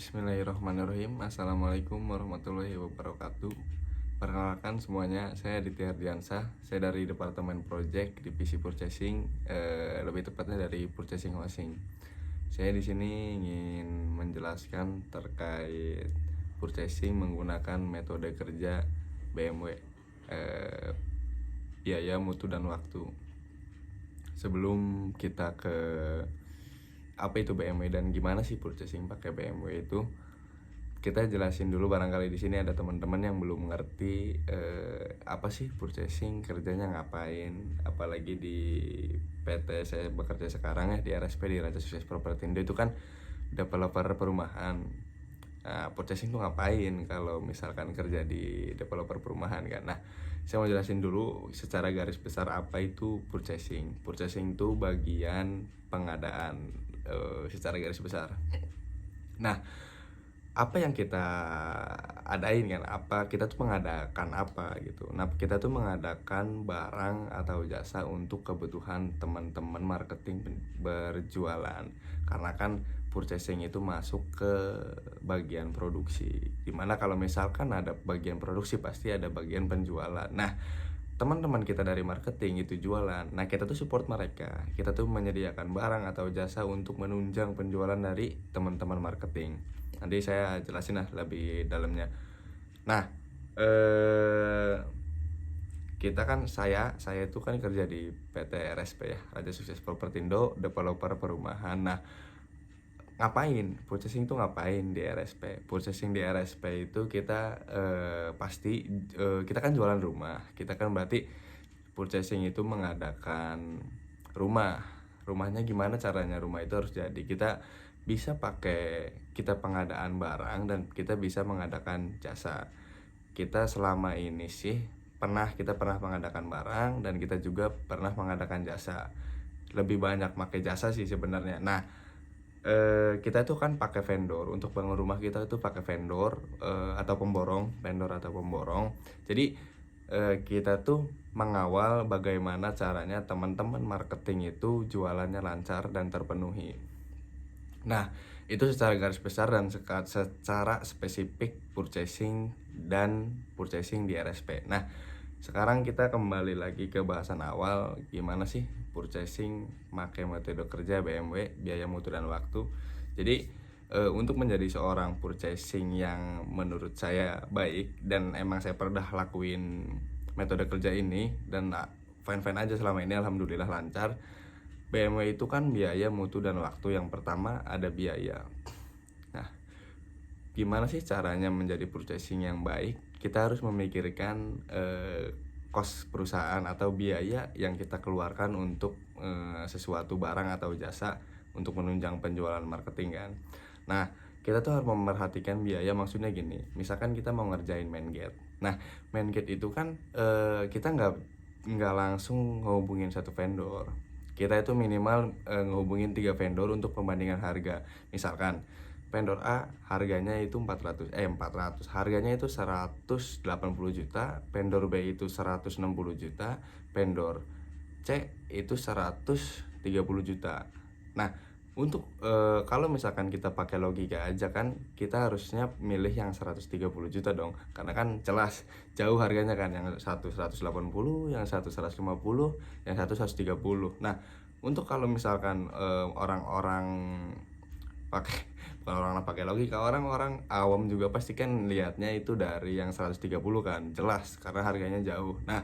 Bismillahirrahmanirrahim. Assalamualaikum warahmatullahi wabarakatuh. Perkenalkan semuanya, saya Aditya Ardiansah. Saya dari Departemen Project Divisi Purchasing, lebih tepatnya dari Purchasing Hosting. Saya di sini ingin menjelaskan terkait purchasing menggunakan metode kerja BMW, biaya, mutu, dan waktu. Sebelum kita ke apa itu BMW dan gimana sih purchasing pakai BMW itu, kita jelasin dulu. Barangkali di sini ada teman-teman yang belum mengerti apa sih purchasing, kerjanya ngapain. Apalagi di PT saya bekerja sekarang ya, di RSP, di Raja Sukses Propertindo, itu kan developer perumahan. Nah, purchasing tuh ngapain kalau misalkan kerja di developer perumahan kan. Nah, saya mau jelasin dulu secara garis besar apa itu purchasing. Purchasing itu bagian pengadaan secara garis besar. Nah, apa yang kita adain kan, apa kita tuh mengadakan apa gitu. Nah, kita tuh mengadakan barang atau jasa untuk kebutuhan teman-teman marketing berjualan. Karena kan purchasing itu masuk ke bagian produksi, dimana kalau misalkan ada bagian produksi pasti ada bagian penjualan. Nah, teman-teman kita dari marketing itu jualan, nah kita tuh support mereka, kita tuh menyediakan barang atau jasa untuk menunjang penjualan dari teman-teman marketing. Nanti saya jelasin lah lebih dalamnya. Nah, kita kan saya itu kan kerja di PT RSP ya, Raja Sukses Propertindo, developer perumahan. Nah, ngapain purchasing tuh, ngapain di RSP? Purchasing di RSP itu kita pasti kita kan jualan rumah. Kita kan berarti purchasing itu mengadakan rumahnya gimana caranya rumah itu harus jadi. Kita bisa pakai kita pengadaan barang dan kita bisa mengadakan jasa. Kita selama ini sih kita pernah mengadakan barang dan kita juga pernah mengadakan jasa. Lebih banyak pakai jasa sih sebenarnya. Nah, kita tuh kan pakai vendor untuk bangun rumah. Kita itu pakai vendor atau pemborong. Jadi kita tuh mengawal bagaimana caranya teman-teman marketing itu jualannya lancar dan terpenuhi. Nah, itu secara garis besar dan secara spesifik purchasing di RSP. Nah, sekarang kita kembali lagi ke bahasan awal, gimana sih purchasing pakai metode kerja BMW, biaya, mutu, dan waktu. Jadi untuk menjadi seorang purchasing yang menurut saya baik dan emang saya pernah lakuin metode kerja ini dan fine-fine aja selama ini, alhamdulillah lancar. BMW itu kan biaya, mutu, dan waktu. Yang pertama ada biaya. Nah, gimana sih caranya menjadi purchasing yang baik? Kita harus memikirkan kos perusahaan atau biaya yang kita keluarkan untuk sesuatu barang atau jasa untuk menunjang penjualan marketing kan. Nah, kita tuh harus memerhatikan biaya. Maksudnya gini, misalkan kita mau ngerjain main gate. Nah, main gate itu kan kita nggak langsung ngehubungin satu vendor. Kita itu minimal ngehubungin 3 vendor untuk pembandingan harga. Misalkan vendor A harganya itu 400, harganya itu 180 juta, vendor B itu 160 juta, vendor C itu 130 juta. Nah, untuk kalau misalkan kita pakai logika aja kan, kita harusnya milih yang 130 juta dong, karena kan jelas jauh harganya kan, yang satu 180, yang satu 150, yang satu 130. Nah, untuk kalau misalkan orang-orang pakai bukan orang pakai logika, orang-orang awam juga pasti kan lihatnya itu dari yang 130 kan, jelas karena harganya jauh. Nah,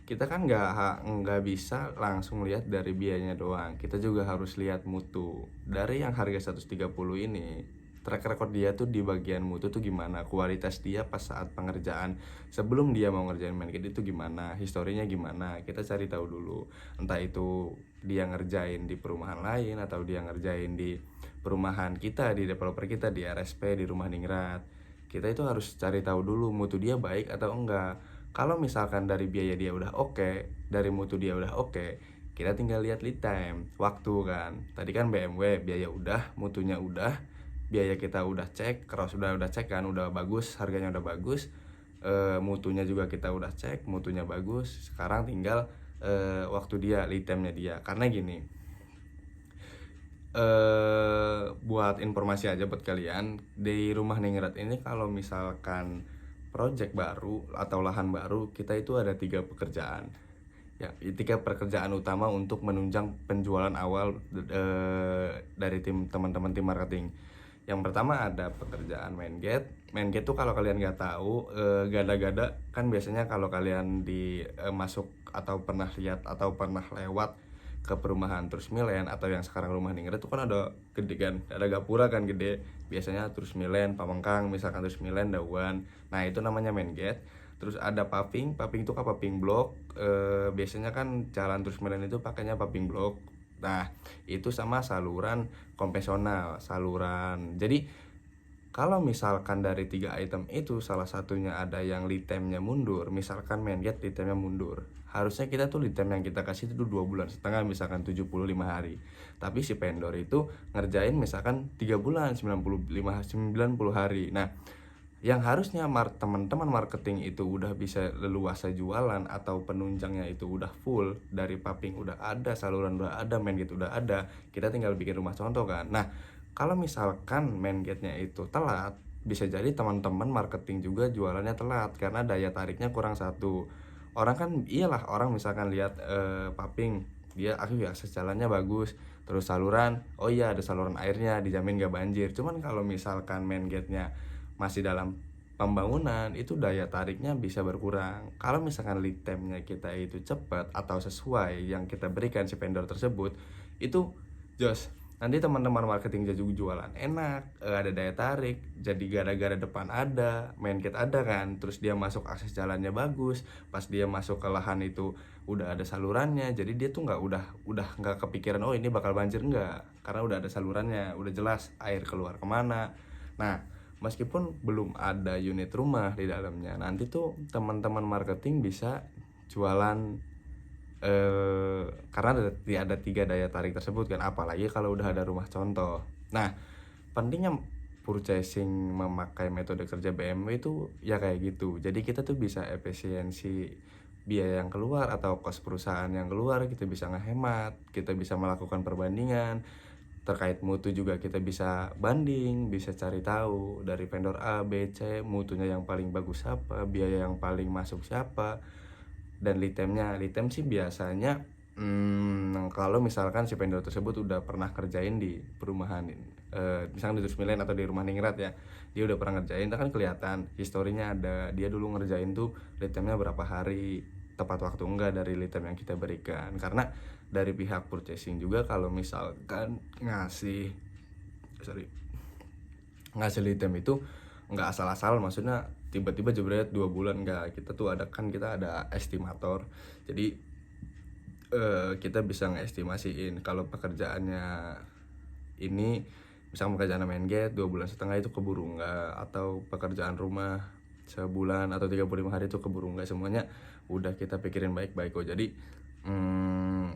kita kan nggak bisa langsung lihat dari biayanya doang, kita juga harus lihat mutu. Dari yang harga 130 ini, track record dia tuh di bagian mutu tuh gimana, kualitas dia pas saat pengerjaan sebelum dia mau ngerjain main gate itu gimana, historinya gimana, kita cari tahu dulu. Entah itu dia ngerjain di perumahan lain atau dia ngerjain di perumahan kita, di developer kita, di RSP, di Rumah Ningrat. Kita itu harus cari tahu dulu mutu dia baik atau enggak. Kalau misalkan dari biaya dia udah oke, dari mutu dia udah oke, kita tinggal lihat lead time, waktu kan. Tadi kan BMW biaya udah, mutunya udah, biaya kita udah cek, cross udah cek kan, udah bagus, harganya udah bagus, mutunya juga kita udah cek, mutunya bagus. Sekarang tinggal waktu dia, lead time-nya dia. Karena gini, buat informasi aja buat kalian, di rumah Ningrat ini kalau misalkan project baru atau lahan baru, kita itu ada 3 pekerjaan. Ya, 3 pekerjaan utama untuk menunjang penjualan awal dari teman-teman tim marketing. Yang pertama ada pekerjaan main gate. Main gate tuh kalau kalian nggak tahu, gada-gada kan biasanya kalau kalian masuk atau pernah lihat atau pernah lewat ke perumahan Terus Milen atau yang sekarang rumah Ningrat itu kan ada gede kan, ada gapura kan gede. Biasanya Terus Milen, Pamengkang, misalkan Terus Milen, Dawan. Nah itu namanya main gate. Terus ada paving, paving itu kan paving block. Biasanya kan jalan Terus Milen itu pakainya paving block. Nah itu sama saluran konvensional, saluran. Jadi kalau misalkan dari 3 item itu salah satunya ada yang lead time-nya mundur, misalkan main gate lead time-nya mundur, harusnya kita tuh lead time yang kita kasih itu 2,5 bulan, misalkan 75 hari. Tapi si vendor itu ngerjain misalkan 3 bulan, 90 hari. Nah, yang harusnya teman-teman marketing itu udah bisa leluasa jualan atau penunjangnya itu udah full, dari paving udah ada, saluran udah ada, main gate udah ada, kita tinggal bikin rumah contoh kan. Nah, kalau misalkan main gate-nya itu telat, bisa jadi teman-teman marketing juga jualannya telat karena daya tariknya kurang satu. Orang kan iyalah, orang misalkan lihat paving, dia akses jalannya bagus, terus saluran, oh iya ada saluran airnya, dijamin gak banjir. Cuman kalau misalkan main gate-nya masih dalam pembangunan, itu daya tariknya bisa berkurang. Kalau misalkan lead time-nya kita itu cepat atau sesuai yang kita berikan si vendor tersebut, itu jos nanti teman-teman marketing juga jualan enak, ada daya tarik. Jadi gara-gara depan ada, main gate ada kan, terus dia masuk akses jalannya bagus, pas dia masuk ke lahan itu udah ada salurannya, jadi dia tuh udah nggak kepikiran oh ini bakal banjir, enggak, karena udah ada salurannya, udah jelas air keluar kemana. Nah, meskipun belum ada unit rumah di dalamnya, nanti tuh teman-teman marketing bisa jualan karena ada 3 daya tarik tersebut kan, apalagi kalau udah ada rumah contoh. Nah, pentingnya purchasing memakai metode kerja BMW itu ya kayak gitu. Jadi kita tuh bisa efisiensi biaya yang keluar atau kos perusahaan yang keluar, kita bisa ngehemat, kita bisa melakukan perbandingan. Terkait mutu juga kita bisa banding, bisa cari tahu dari vendor A, B, C, mutunya yang paling bagus apa, biaya yang paling masuk siapa, dan lead time sih biasanya kalau misalkan si vendor tersebut udah pernah kerjain di perumahan, misalkan di Terus Milen atau di rumah Ningrat ya, dia udah pernah ngerjain, itu kan kelihatan historinya ada, dia dulu ngerjain tuh lead time-nya berapa hari, tepat waktu enggak dari lead time yang kita berikan. Karena dari pihak purchasing juga kalau misalkan ngasih lead time itu nggak asal-asal, maksudnya tiba-tiba jebret 2 bulan, nggak. Kita ada estimator, jadi kita bisa ngeestimasiin kalau pekerjaannya ini, misalnya pekerjaan main gate 2,5 bulan itu keburu nggak, atau pekerjaan rumah sebulan atau 35 hari itu keburu nggak, semuanya udah kita pikirin baik-baik kok. Jadi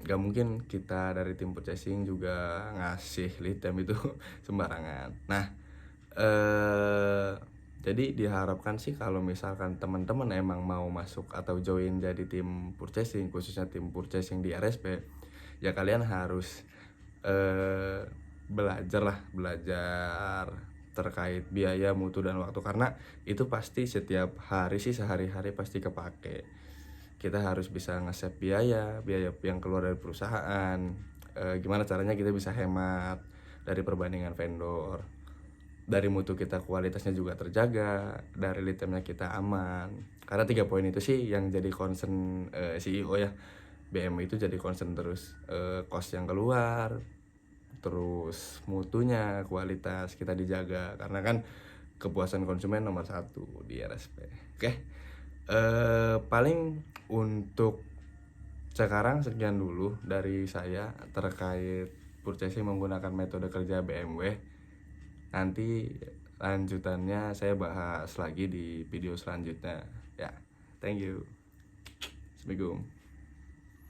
gak mungkin kita dari tim purchasing juga ngasih lead time itu sembarangan. Nah, jadi diharapkan sih kalau misalkan teman-teman emang mau masuk atau join jadi tim purchasing, khususnya tim purchasing di RSP, ya kalian harus belajar terkait biaya, mutu, dan waktu, karena itu pasti setiap hari sih, sehari-hari pasti kepake. Kita harus bisa nge-save biaya yang keluar dari perusahaan, gimana caranya kita bisa hemat dari perbandingan vendor, dari mutu kita kualitasnya juga terjaga, dari lead time-nya kita aman. Karena 3 poin itu sih yang jadi concern CEO ya, BMW itu jadi concern terus, cost yang keluar, terus mutunya, kualitas kita dijaga, karena kan kepuasan konsumen nomor 1 di RSP. Oke, paling untuk sekarang sekian dulu dari saya terkait purchasing menggunakan metode kerja BMW. Nanti lanjutannya saya bahas lagi di video selanjutnya ya. Thank you. Assalamualaikum.